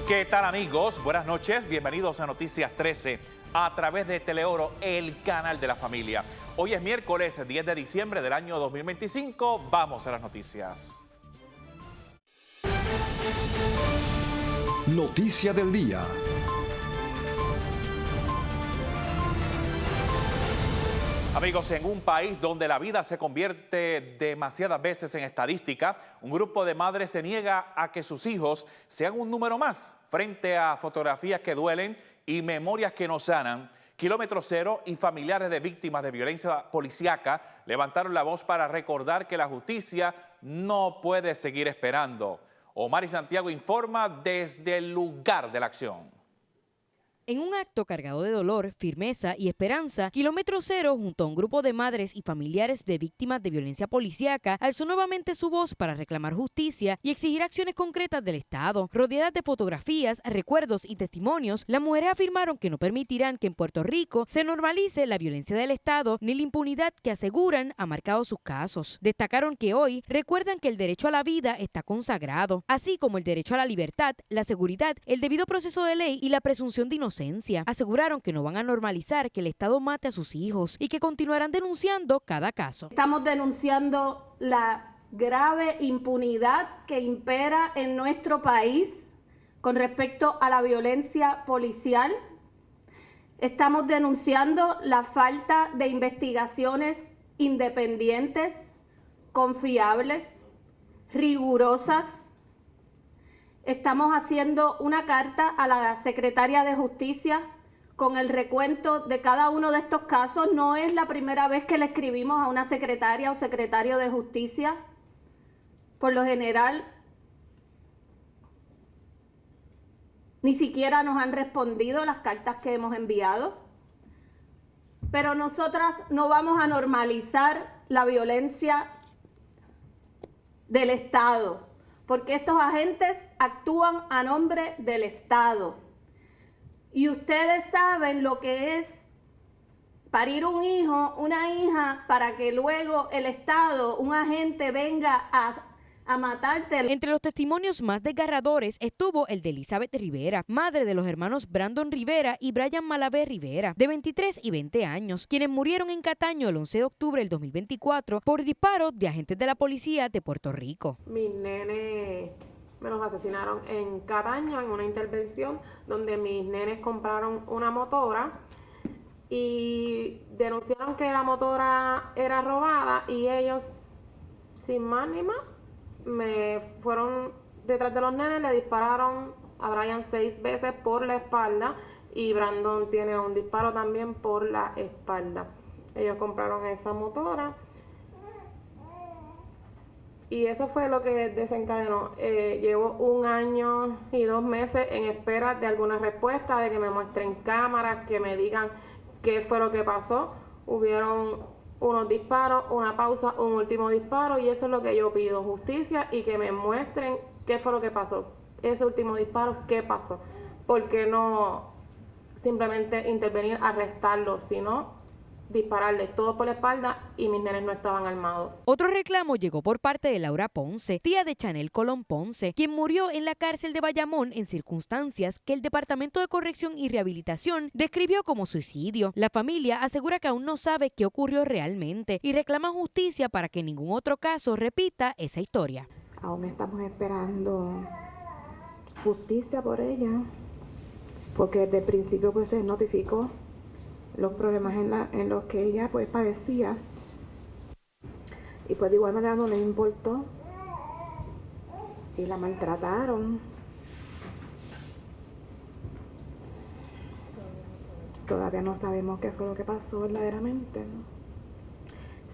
¿Qué tal, amigos? Buenas noches, bienvenidos a Noticias 13 a través de Teleoro, el canal de la familia. Hoy es miércoles 10 de diciembre del año 2025. Vamos a las noticias. Noticia del día. Amigos, en un país donde la vida se convierte demasiadas veces en estadística, un grupo de madres se niega a que sus hijos sean un número más frente a fotografías que duelen y memorias que no sanan. Kilómetro Cero y familiares de víctimas de violencia policíaca levantaron la voz para recordar que la justicia no puede seguir esperando. Omar y Santiago informa desde el lugar de la acción. En un acto cargado de dolor, firmeza y esperanza, Kilómetro Cero, junto a un grupo de madres y familiares de víctimas de violencia policíaca, alzó nuevamente su voz para reclamar justicia y exigir acciones concretas del Estado. Rodeadas de fotografías, recuerdos y testimonios, las mujeres afirmaron que no permitirán que en Puerto Rico se normalice la violencia del Estado ni la impunidad que aseguran ha marcado sus casos. Destacaron que hoy recuerdan que el derecho a la vida está consagrado, así como el derecho a la libertad, la seguridad, el debido proceso de ley y la presunción de inocencia. Aseguraron que no van a normalizar que el Estado mate a sus hijos y que continuarán denunciando cada caso. Estamos denunciando la grave impunidad que impera en nuestro país con respecto a la violencia policial. Estamos denunciando la falta de investigaciones independientes, confiables, rigurosas. Estamos haciendo una carta a la Secretaria de Justicia con el recuento de cada uno de estos casos. No es la primera vez que le escribimos a una secretaria o secretario de Justicia. Por lo general, ni siquiera nos han respondido las cartas que hemos enviado. Pero nosotras no vamos a normalizar la violencia del Estado, porque estos agentes actúan a nombre del Estado. Y ustedes saben lo que es parir un hijo, una hija, para que luego el Estado, un agente, venga a matarte. Entre los testimonios más desgarradores estuvo el de Elizabeth Rivera, madre de los hermanos Brandon Rivera y Brian Malavé Rivera, de 23 y 20 años, quienes murieron en Cataño el 11 de octubre del 2024 por disparos de agentes de la policía de Puerto Rico. Mis nenes me los asesinaron en Cataño en una intervención donde mis nenes compraron una motora y denunciaron que la motora era robada y ellos, sin más ni más, me fueron detrás de los nenes, le dispararon a Brian 6 veces por la espalda y Brandon tiene un disparo también por la espalda. Ellos compraron esa motora y eso fue lo que desencadenó. Llevo 1 año y 2 meses en espera de alguna respuesta, de que me muestren cámaras, que me digan qué fue lo que pasó. Hubieron unos disparos, una pausa, un último disparo y eso es lo que yo pido, justicia y que me muestren qué fue lo que pasó. Ese último disparo, ¿qué pasó? ¿Por qué no simplemente intervenir, arrestarlo, sino dispararles todo por la espalda y mis nenes no estaban armados? Otro reclamo llegó por parte de Laura Ponce, tía de Chanel Colón Ponce, quien murió en la cárcel de Bayamón en circunstancias que el Departamento de Corrección y Rehabilitación describió como suicidio. La familia asegura que aún no sabe qué ocurrió realmente y reclama justicia para que ningún otro caso repita esa historia. Aún estamos esperando justicia por ella, porque desde el principio pues se notificó los problemas en los que ella pues padecía y pues de igual manera no les importó y la maltrataron. Todavía no sabemos qué fue lo que pasó verdaderamente, ¿no?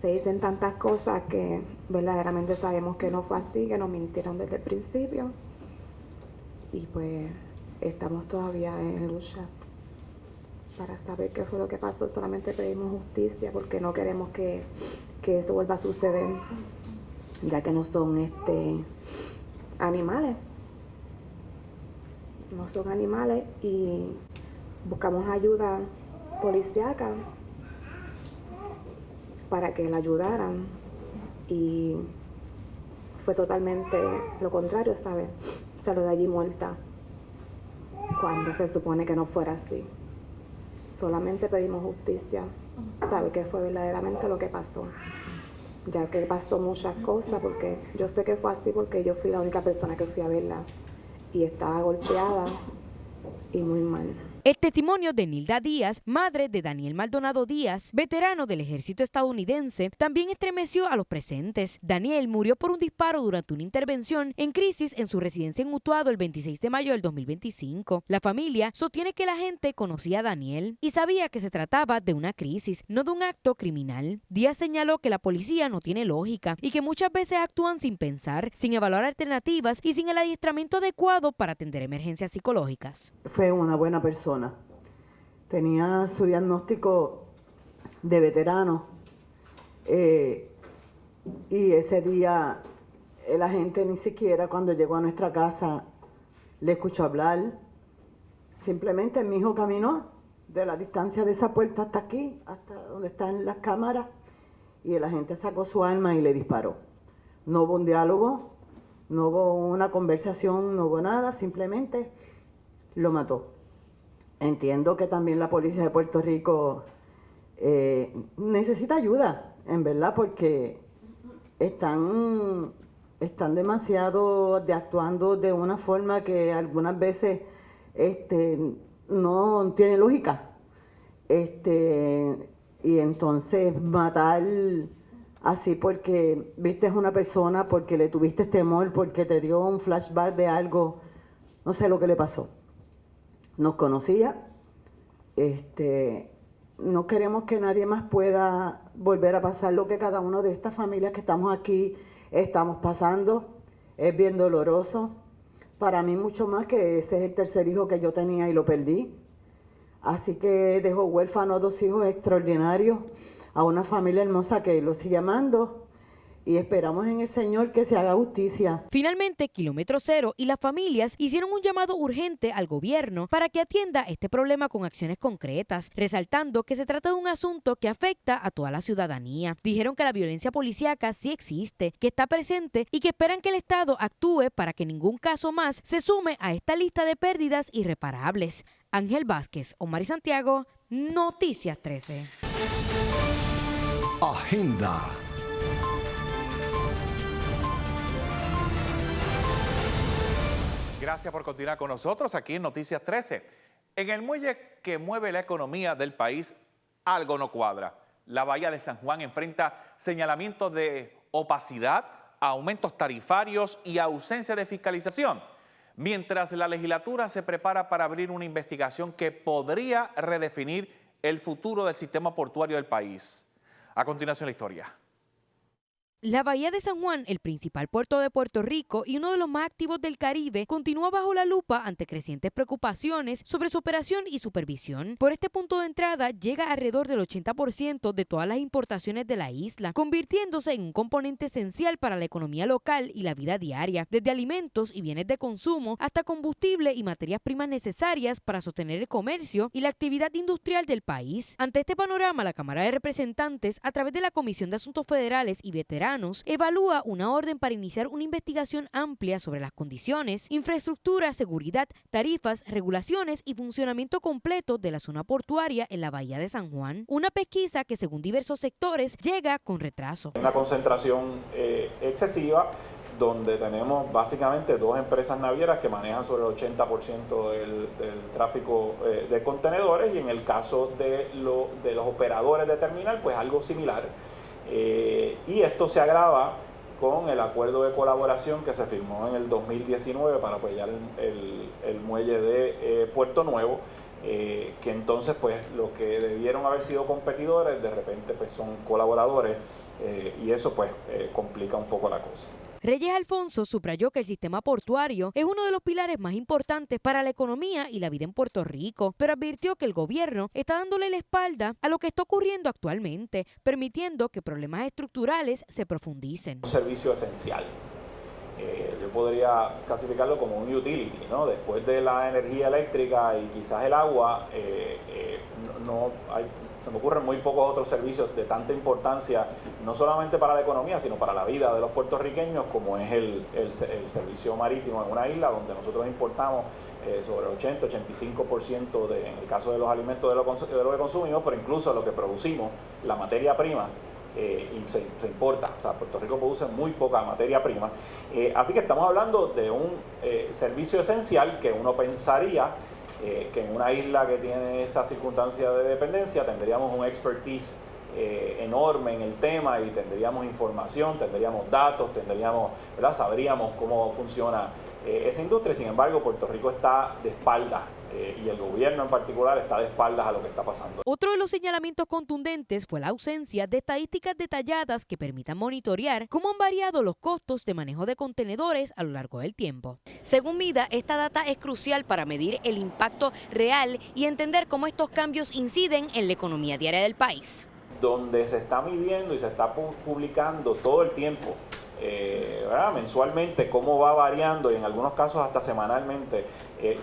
Se dicen tantas cosas que verdaderamente sabemos que no fue así, que nos mintieron desde el principio y pues estamos todavía en lucha para saber qué fue lo que pasó. Solamente pedimos justicia porque no queremos que eso vuelva a suceder, ya que no son animales. No son animales y buscamos ayuda policíaca para que la ayudaran y fue totalmente lo contrario, ¿sabes? Salió de allí muerta. cuando se supone que no fuera así. Solamente pedimos justicia, sabe qué fue verdaderamente lo que pasó, ya que pasó muchas cosas, porque yo sé que fue así porque yo fui la única persona que fui a verla y estaba golpeada y muy mal. El testimonio de Nilda Díaz, madre de Daniel Maldonado Díaz, veterano del ejército estadounidense, también estremeció a los presentes. Daniel murió por un disparo durante una intervención en crisis en su residencia en Utuado el 26 de mayo del 2025. La familia sostiene que la gente conocía a Daniel y sabía que se trataba de una crisis, no de un acto criminal. Díaz señaló que la policía no tiene lógica y que muchas veces actúan sin pensar, sin evaluar alternativas y sin el adiestramiento adecuado para atender emergencias psicológicas. Fue una buena persona. Tenía su diagnóstico de veterano y ese día la gente ni siquiera cuando llegó a nuestra casa le escuchó hablar. Simplemente mi hijo caminó de la distancia de esa puerta hasta aquí, hasta donde están las cámaras, y la gente sacó su arma y le disparó. No hubo un diálogo, no hubo una conversación, no hubo nada, simplemente lo mató. Entiendo que también la policía de Puerto Rico necesita ayuda, en verdad, porque están demasiado actuando de una forma que algunas veces no tiene lógica. Y entonces matar así porque viste a una persona, porque le tuviste temor, porque te dio un flashback de algo, no sé lo que le pasó. Nos conocía, no queremos que nadie más pueda volver a pasar lo que cada una de estas familias que estamos aquí estamos pasando. Es bien doloroso, para mí mucho más que ese es el tercer hijo que yo tenía y lo perdí. Así que dejó huérfano 2 hijos extraordinarios, a una familia hermosa que lo sigue amando. Y esperamos en el Señor que se haga justicia. Finalmente, Kilómetro Cero y las familias hicieron un llamado urgente al gobierno para que atienda este problema con acciones concretas, resaltando que se trata de un asunto que afecta a toda la ciudadanía. Dijeron que la violencia policíaca sí existe, que está presente y que esperan que el Estado actúe para que ningún caso más se sume a esta lista de pérdidas irreparables. Ángel Vázquez, Omar Santiago, Noticias 13. Agenda. Gracias por continuar con nosotros aquí en Noticias 13. En el muelle que mueve la economía del país, algo no cuadra. La Bahía de San Juan enfrenta señalamientos de opacidad, aumentos tarifarios y ausencia de fiscalización, mientras la legislatura se prepara para abrir una investigación que podría redefinir el futuro del sistema portuario del país. A continuación, la historia. La Bahía de San Juan, el principal puerto de Puerto Rico y uno de los más activos del Caribe, continúa bajo la lupa ante crecientes preocupaciones sobre su operación y supervisión. Por este punto de entrada llega alrededor del 80% de todas las importaciones de la isla, convirtiéndose en un componente esencial para la economía local y la vida diaria, desde alimentos y bienes de consumo hasta combustible y materias primas necesarias para sostener el comercio y la actividad industrial del país. Ante este panorama, la Cámara de Representantes, a través de la Comisión de Asuntos Federales y Veteranos, evalúa una orden para iniciar una investigación amplia sobre las condiciones, infraestructura, seguridad, tarifas, regulaciones y funcionamiento completo de la zona portuaria en la Bahía de San Juan. Una pesquisa que, según diversos sectores, llega con retraso. Una concentración excesiva, donde tenemos básicamente 2 empresas navieras que manejan sobre el 80% del tráfico de contenedores, y en el caso de los operadores de terminal, pues algo similar. Y esto se agrava con el acuerdo de colaboración que se firmó en el 2019 para apoyar el muelle de Puerto Nuevo, que entonces pues lo que debieron haber sido competidores de repente pues son colaboradores, y eso pues complica un poco la cosa. Reyes Alfonso subrayó que el sistema portuario es uno de los pilares más importantes para la economía y la vida en Puerto Rico, pero advirtió que el gobierno está dándole la espalda a lo que está ocurriendo actualmente, permitiendo que problemas estructurales se profundicen. Un servicio esencial. Yo podría clasificarlo como un utility, ¿no? Después de la energía eléctrica y quizás el agua, se me ocurren muy pocos otros servicios de tanta importancia, no solamente para la economía, sino para la vida de los puertorriqueños, como es el servicio marítimo en una isla donde nosotros importamos sobre el 80-85% en el caso de los alimentos de lo que consumimos, pero incluso lo que producimos, la materia prima, y se importa. O sea, Puerto Rico produce muy poca materia prima. Así que estamos hablando de un servicio esencial que uno pensaría que en una isla que tiene esa circunstancia de dependencia tendríamos un expertise enorme en el tema y tendríamos información, tendríamos datos, ¿verdad? Sabríamos cómo funciona esa industria. Sin embargo, Puerto Rico está de espaldas y el gobierno en particular está de espaldas a lo que está pasando. Otro de los señalamientos contundentes fue la ausencia de estadísticas detalladas que permitan monitorear cómo han variado los costos de manejo de contenedores a lo largo del tiempo. Según MIDA, esta data es crucial para medir el impacto real y entender cómo estos cambios inciden en la economía diaria del país. Donde se está midiendo y se está publicando todo el tiempo, mensualmente, cómo va variando y en algunos casos hasta semanalmente,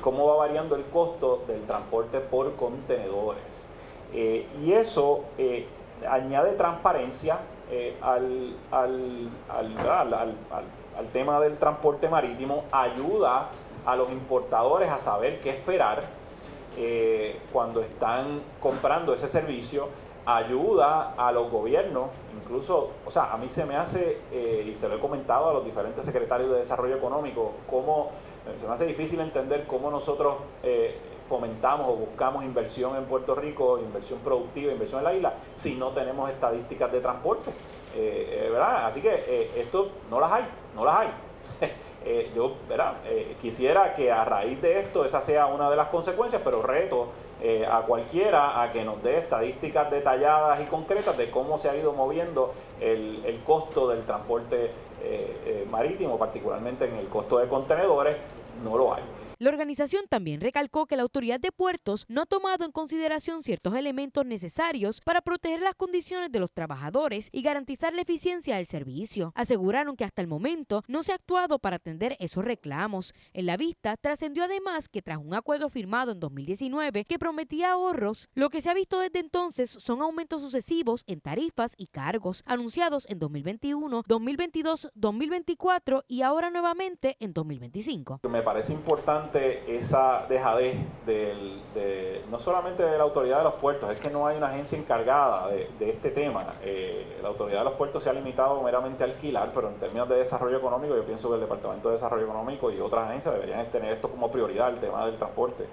cómo va variando el costo del transporte por contenedores. Y eso añade transparencia al tema del transporte marítimo, ayuda a los importadores a saber qué esperar cuando están comprando ese servicio, ayuda a los gobiernos, incluso, o sea, a mí se me hace, y se lo he comentado a los diferentes secretarios de Desarrollo Económico, se me hace difícil entender cómo nosotros fomentamos o buscamos inversión en Puerto Rico, inversión productiva, inversión en la isla, si no tenemos estadísticas de transporte, ¿verdad? Así que esto no las hay. Yo quisiera que a raíz de esto esa sea una de las consecuencias, pero reto a cualquiera a que nos dé estadísticas detalladas y concretas de cómo se ha ido moviendo el costo del transporte marítimo, particularmente en el costo de contenedores. No lo hay. La organización también recalcó que la Autoridad de Puertos no ha tomado en consideración ciertos elementos necesarios para proteger las condiciones de los trabajadores y garantizar la eficiencia del servicio. Aseguraron que hasta el momento no se ha actuado para atender esos reclamos. En la vista trascendió además que tras un acuerdo firmado en 2019 que prometía ahorros, lo que se ha visto desde entonces son aumentos sucesivos en tarifas y cargos anunciados en 2021, 2022, 2024 y ahora nuevamente en 2025. Me parece importante esa dejadez no solamente de la Autoridad de los Puertos, es que no hay una agencia encargada de este tema. La Autoridad de los Puertos se ha limitado meramente a alquilar, pero en términos de desarrollo económico, yo pienso que el Departamento de Desarrollo Económico y otras agencias deberían tener esto como prioridad, el tema del transporte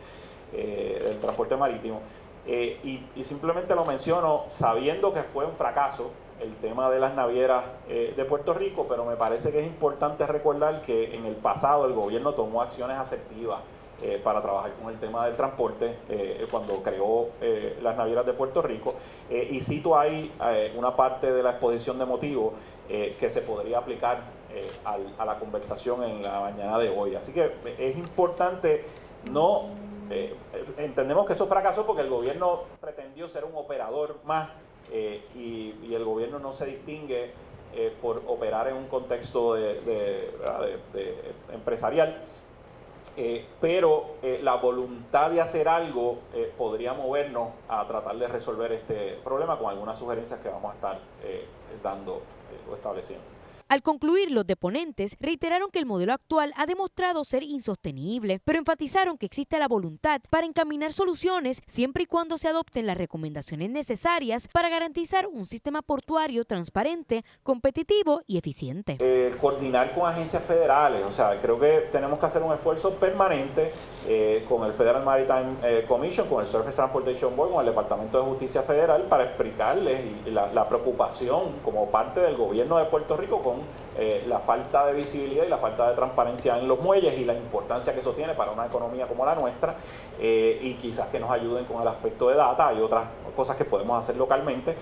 marítimo. Y simplemente lo menciono sabiendo que fue un fracaso el tema de las navieras de Puerto Rico, pero me parece que es importante recordar que en el pasado el gobierno tomó acciones asertivas para trabajar con el tema del transporte cuando creó las navieras de Puerto Rico, y cito ahí una parte de la exposición de motivos que se podría aplicar a la conversación en la mañana de hoy. Así que es importante entendemos que eso fracasó porque el gobierno pretendió ser un operador más y el gobierno no se distingue por operar en un contexto de empresarial, pero la voluntad de hacer algo podría movernos a tratar de resolver este problema con algunas sugerencias que vamos a estar dando o estableciendo. Al concluir, los deponentes reiteraron que el modelo actual ha demostrado ser insostenible, pero enfatizaron que existe la voluntad para encaminar soluciones siempre y cuando se adopten las recomendaciones necesarias para garantizar un sistema portuario transparente, competitivo y eficiente. Coordinar con agencias federales, o sea, creo que tenemos que hacer un esfuerzo permanente con el Federal Maritime Commission, con el Surface Transportation Board, con el Departamento de Justicia Federal para explicarles la preocupación como parte del gobierno de Puerto Rico con la falta de visibilidad y la falta de transparencia en los muelles y la importancia que eso tiene para una economía como la nuestra, y quizás que nos ayuden con el aspecto de data. Hay otras cosas que podemos hacer localmente,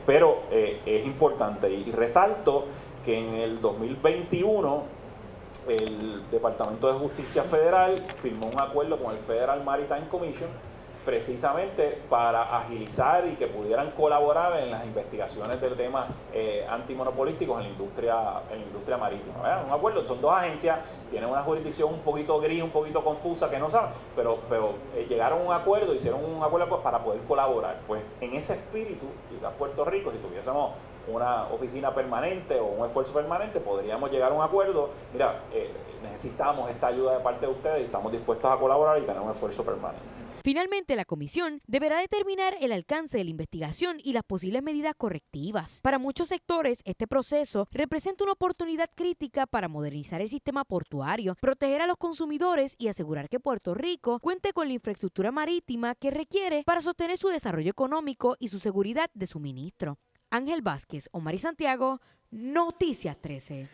pero es importante, y resalto que en el 2021 el Departamento de Justicia Federal firmó un acuerdo con el Federal Maritime Commission precisamente para agilizar y que pudieran colaborar en las investigaciones de temas antimonopolísticos en la industria marítima. ¿Verdad? Un acuerdo, son dos agencias, tienen una jurisdicción un poquito gris, un poquito confusa, que no saben, pero llegaron a un acuerdo, hicieron un acuerdo para poder colaborar. Pues en ese espíritu, quizás Puerto Rico, si tuviésemos una oficina permanente o un esfuerzo permanente, podríamos llegar a un acuerdo. Mira, necesitamos esta ayuda de parte de ustedes y estamos dispuestos a colaborar y tener un esfuerzo permanente. Finalmente, la comisión deberá determinar el alcance de la investigación y las posibles medidas correctivas. Para muchos sectores, este proceso representa una oportunidad crítica para modernizar el sistema portuario, proteger a los consumidores y asegurar que Puerto Rico cuente con la infraestructura marítima que requiere para sostener su desarrollo económico y su seguridad de suministro. Ángel Vázquez, Omar y Santiago, Noticias 13.